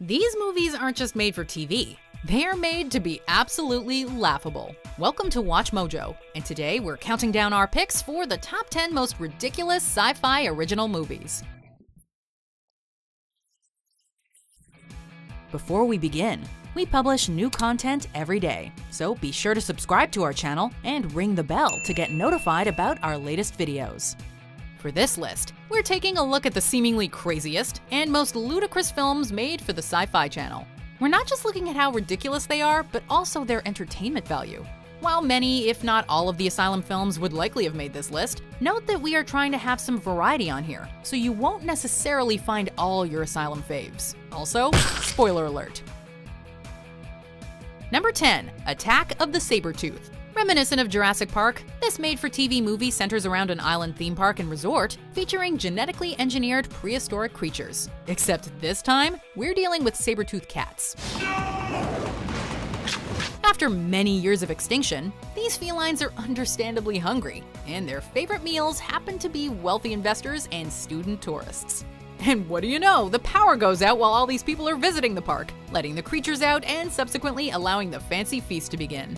These movies aren't just made for TV. They are made to be absolutely laughable. Welcome to WatchMojo, and today we're counting down our picks for the top 10 most ridiculous sci-fi original movies. Before we begin, we publish new content every day, so be sure to subscribe to our channel and ring the bell to get notified about our latest videos. For this list, we're taking a look at the seemingly craziest and most ludicrous films made for the Sci-Fi Channel. We're not just looking at how ridiculous they are, but also their entertainment value. While many, if not all of the Asylum films would likely have made this list, note that we are trying to have some variety on here, so you won't necessarily find all your Asylum faves. Also, spoiler alert. Number 10, Attack of the Sabertooth. Reminiscent of Jurassic Park, this made-for-TV movie centers around an island theme park and resort featuring genetically engineered prehistoric creatures. Except this time, we're dealing with saber-toothed cats. After many years of extinction, these felines are understandably hungry, and their favorite meals happen to be wealthy investors and student tourists. And what do you know? The power goes out while all these people are visiting the park, letting the creatures out and subsequently allowing the fancy feast to begin.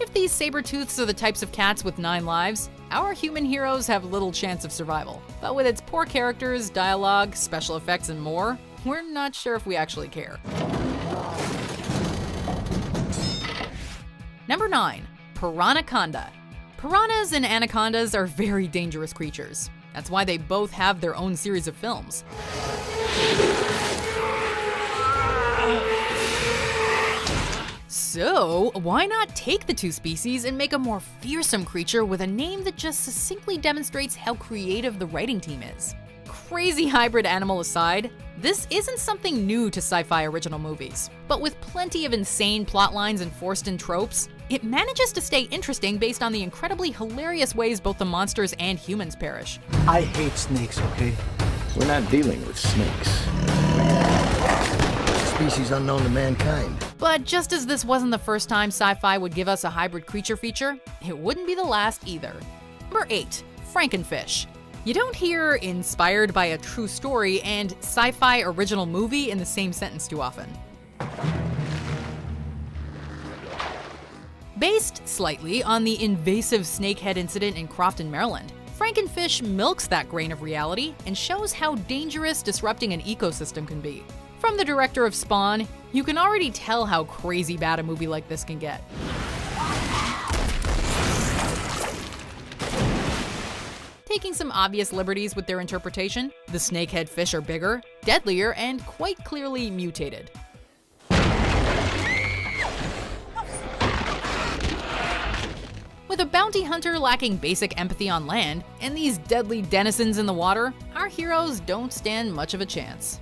If these saber-tooths are the types of cats with 9 lives, our human heroes have little chance of survival. But with its poor characters, dialogue, special effects, and more, we're not sure if we actually care. Number 9, Piranha. Piranhas and anacondas are very dangerous creatures. That's why they both have their own series of films. So, why not take the two species and make a more fearsome creature with a name that just succinctly demonstrates how creative the writing team is? Crazy hybrid animal aside, this isn't something new to sci-fi original movies. But with plenty of insane plot lines and forced-in tropes, it manages to stay interesting based on the incredibly hilarious ways both the monsters and humans perish. I hate snakes, okay? We're not dealing with snakes. Species unknown to mankind. But just as this wasn't the first time sci-fi would give us a hybrid creature feature, it wouldn't be the last either. Number 8, Frankenfish. You don't hear inspired by a true story and sci-fi original movie in the same sentence too often. Based slightly on the invasive snakehead incident in Crofton, Maryland, Frankenfish milks that grain of reality and shows how dangerous disrupting an ecosystem can be. From the director of Spawn, you can already tell how crazy bad a movie like this can get. Taking some obvious liberties with their interpretation, the snakehead fish are bigger, deadlier, and quite clearly mutated. With a bounty hunter lacking basic empathy on land, and these deadly denizens in the water, our heroes don't stand much of a chance.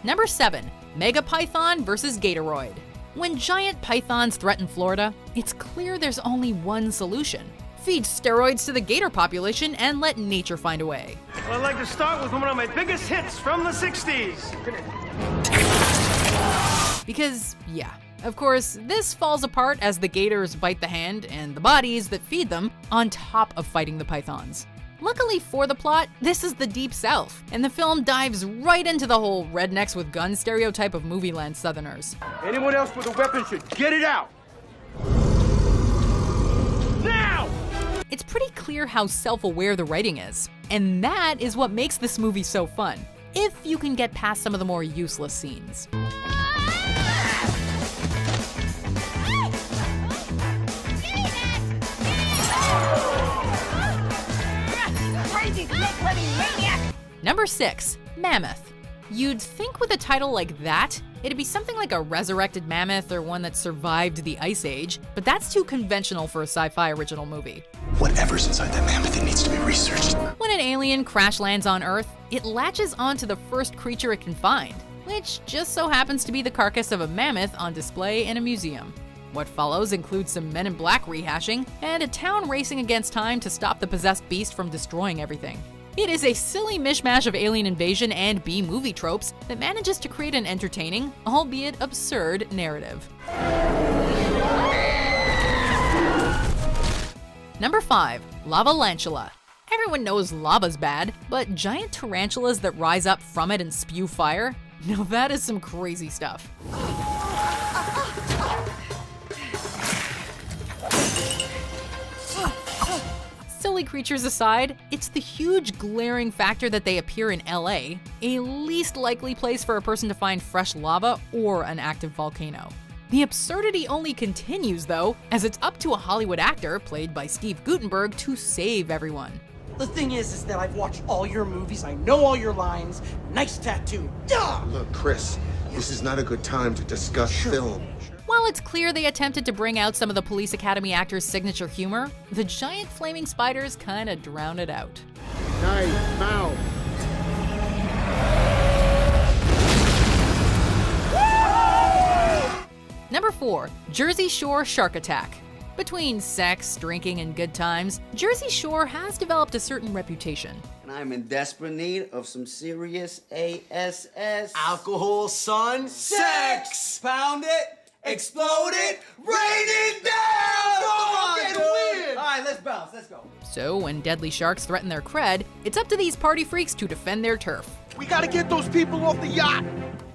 Number 7, Megapython vs. Gatoroid. When giant pythons threaten Florida, it's clear there's only one solution. Feed steroids to the gator population and let nature find a way. Well, I'd like to start with one of my biggest hits from the 60s. Because, yeah, of course, this falls apart as the gators bite the hand and the bodies that feed them on top of fighting the pythons. Luckily for the plot, this is the Deep South, and the film dives right into the whole rednecks with guns stereotype of movie land Southerners. Anyone else with a weapon should get it out. Now! It's pretty clear how self-aware the writing is, and that is what makes this movie so fun, if you can get past some of the more useless scenes. Number 6, Mammoth. You'd think with a title like that, it'd be something like a resurrected mammoth or one that survived the Ice Age, but that's too conventional for a sci-fi original movie. Whatever's inside that mammoth, it needs to be researched. When an alien crash lands on Earth, it latches onto the first creature it can find, which just so happens to be the carcass of a mammoth on display in a museum. What follows includes some Men in Black rehashing and a town racing against time to stop the possessed beast from destroying everything. It is a silly mishmash of alien invasion and B-movie tropes that manages to create an entertaining, albeit absurd, narrative. Number 5. Lavalantula. Everyone knows lava's bad, but giant tarantulas that rise up from it and spew fire? Now that is some crazy stuff. Silly creatures aside, it's the huge glaring factor that they appear in LA, a least likely place for a person to find fresh lava or an active volcano. The absurdity only continues though, as it's up to a Hollywood actor, played by Steve Guttenberg, to save everyone. The thing is that I've watched all your movies, I know all your lines. Nice tattoo. Duh! Look, Chris, this is not a good time to discuss film. While it's clear they attempted to bring out some of the Police Academy actors' signature humor, the giant flaming spiders kinda drown it out. Nice mouth. Number 4. Jersey Shore Shark Attack. Between sex, drinking, and good times, Jersey Shore has developed a certain reputation. And I'm in desperate need of some serious ASS. Alcohol, son. Sex! Pound it, explode it, rain it down! Come on, get dude! weird! All right, let's bounce, let's go. So when deadly sharks threaten their cred, it's up to these party freaks to defend their turf. We gotta get those people off the yacht.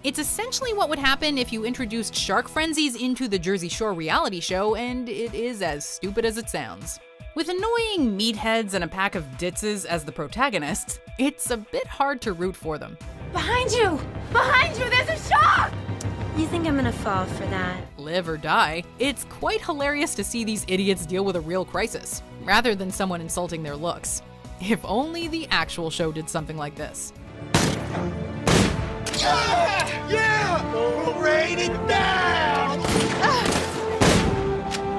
It's essentially what would happen if you introduced shark frenzies into the Jersey Shore reality show, and it is as stupid as it sounds. With annoying meatheads and a pack of ditzes as the protagonists, it's a bit hard to root for them. Behind you! Behind you! There's a shark! You think I'm gonna fall for that? Live or die, it's quite hilarious to see these idiots deal with a real crisis, rather than someone insulting their looks. If only the actual show did something like this. Yeah! We'll rain it down!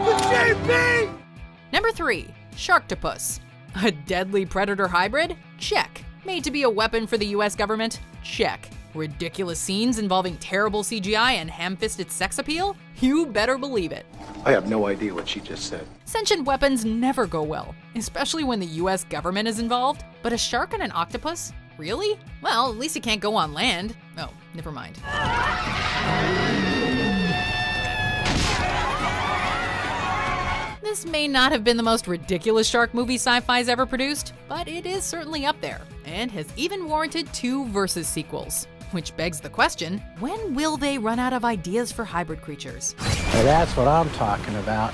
The JP! Number 3. Sharktopus. A deadly predator hybrid? Check. Made to be a weapon for the US government? Check. Ridiculous scenes involving terrible CGI and ham-fisted sex appeal? You better believe it. I have no idea what she just said. Sentient weapons never go well, especially when the US government is involved. But a shark and an octopus? Really? Well, at least it can't go on land. Oh, never mind. This may not have been the most ridiculous shark movie Sci-Fi's ever produced, but it is certainly up there, and has even warranted 2 Versus sequels. Which begs the question, when will they run out of ideas for hybrid creatures? Now that's what I'm talking about.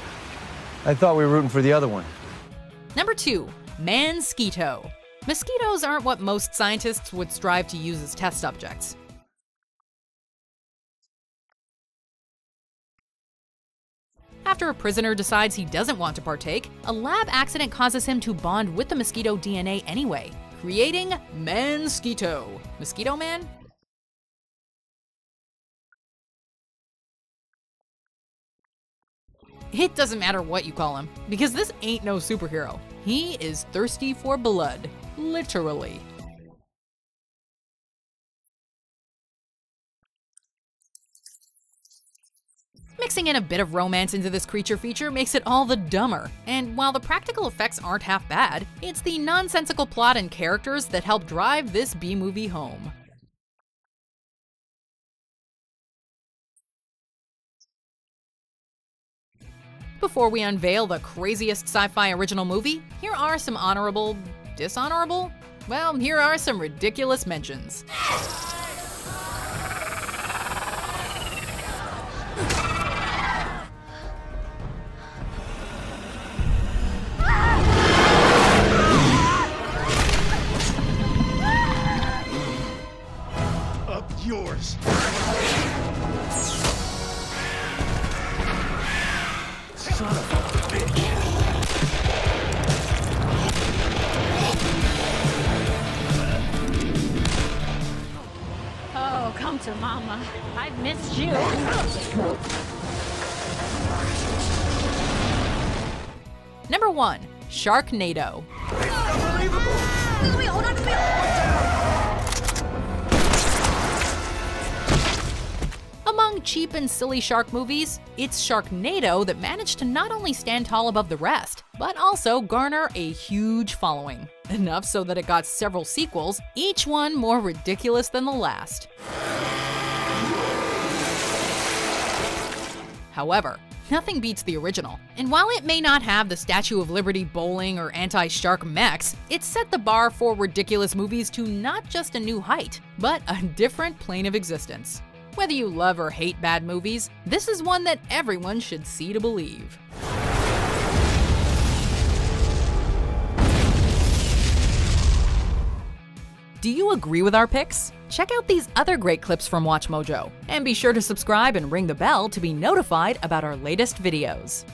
I thought we were rooting for the other one. Number 2. Mosquito. Mosquitoes aren't what most scientists would strive to use as test subjects. After a prisoner decides he doesn't want to partake, a lab accident causes him to bond with the mosquito DNA anyway, creating Mosquito. Mosquito Man? It doesn't matter what you call him, because this ain't no superhero. He is thirsty for blood, literally. Mixing in a bit of romance into this creature feature makes it all the dumber, and while the practical effects aren't half bad, it's the nonsensical plot and characters that help drive this B-movie home. Before we unveil the craziest sci-fi original movie, here are some honorable, dishonorable? Well, here are some ridiculous mentions. Up yours. Son of a bitch. Oh, come to mama. I've missed you. Number 1. Sharknado. Among cheap and silly shark movies, it's Sharknado that managed to not only stand tall above the rest, but also garner a huge following. Enough so that it got several sequels, each one more ridiculous than the last. However, nothing beats the original. And while it may not have the Statue of Liberty bowling or anti-shark mechs, it set the bar for ridiculous movies to not just a new height, but a different plane of existence. Whether you love or hate bad movies, this is one that everyone should see to believe. Do you agree with our picks? Check out these other great clips from WatchMojo, and be sure to subscribe and ring the bell to be notified about our latest videos.